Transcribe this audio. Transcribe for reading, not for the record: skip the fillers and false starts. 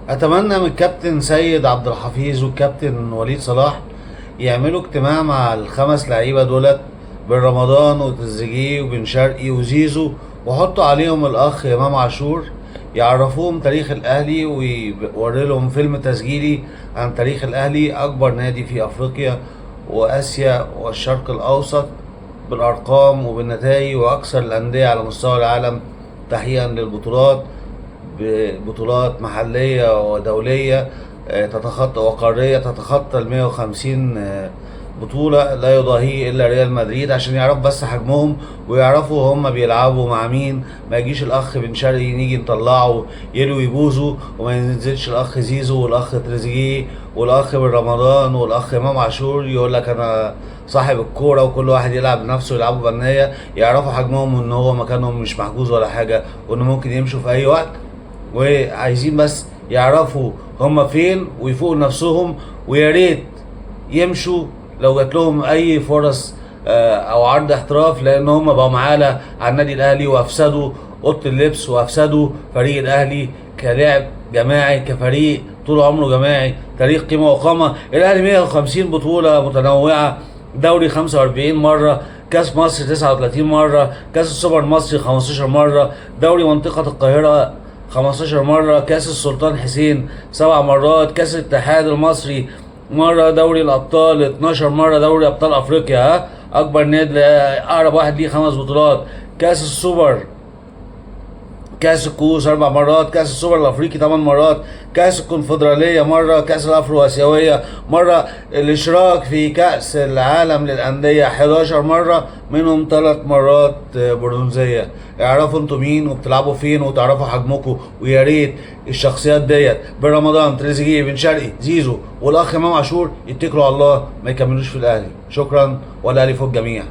اتمنى من الكابتن سيد عبد الحفيظ والكابتن وليد صلاح يعملوا اجتماع مع الخمس لعيبه دولت، بن رمضان وتريزيجيه وبن شرقي وزيزو، وحطوا عليهم الاخ امام عاشور، يعرفوهم تاريخ الاهلي ويوري لهم فيلم تسجيلي عن تاريخ الاهلي، اكبر نادي في افريقيا واسيا والشرق الاوسط بالارقام وبالنتائج، واكثر الانديه على مستوى العالم تحقيقا للبطولات، ببطولات محلية ودولية تتخطى وقارية تتخطى ال 150 بطولة لا يضاهيه إلا ريال مدريد، عشان يعرفوا بس حجمهم ويعرفوا هم بيلعبوا مع مين. ما يجيش الأخ بن شرقي نيجي نطلعه يلوي بوزه، وما ينزلش الأخ زيزو والأخ تريزيجيه والأخ بن رمضان والأخ إمام عاشور يقول لك أنا صاحب الكورة وكل واحد يلعب بنفسه يلعبوا بنية. يعرفوا حجمهم وإن هو مكانهم مش محجوز ولا حاجة، وإنه ممكن يمشوا في أي وقت، وعايزين بس يعرفوا هما فين ويفوقوا نفسهم. ويا ريت يمشوا لو جات لهم اي فرص او عرض احتراف، لان هم بقوا معانا على النادي الاهلي وافسدوا اوضه اللبس وافسدوا فريق الاهلي كلاعب جماعي، كفريق طول عمره جماعي، تاريخ قيمه وقامه. الاهلي 150 بطوله متنوعه، دوري 45 مره، كاس مصر 39 مره، كاس السوبر المصري 15 مره، دوري منطقه القاهره 15 مرة، كأس السلطان حسين 7 مرات، كأس الاتحاد المصري مرة، دوري الأبطال 12 مرة، دوري أبطال أفريقيا، أكبر نادي أقرب واحد ليه 5 بطولات، كأس السوبر، كأس الكؤوس 4 مرات، كأس السوبر الأفريقي 8 مرات، كأس الكونفدرالية مرة، كأس الأفرو آسيوية مرة، الاشتراك في كأس العالم للأندية 11 مرة، منهم 3 مرات برونزية. اعرفوا انتوا مين وبتلعبوا فين وتعرفوا حجمكم، ويا ريت الشخصيات ديت بن رمضان، تريزيجيه، بن شرقي، زيزو والأخ إمام عاشور يتكلوا على الله، ما يكملوش في الأهلي. شكرا، والأهلي فوق الجميع.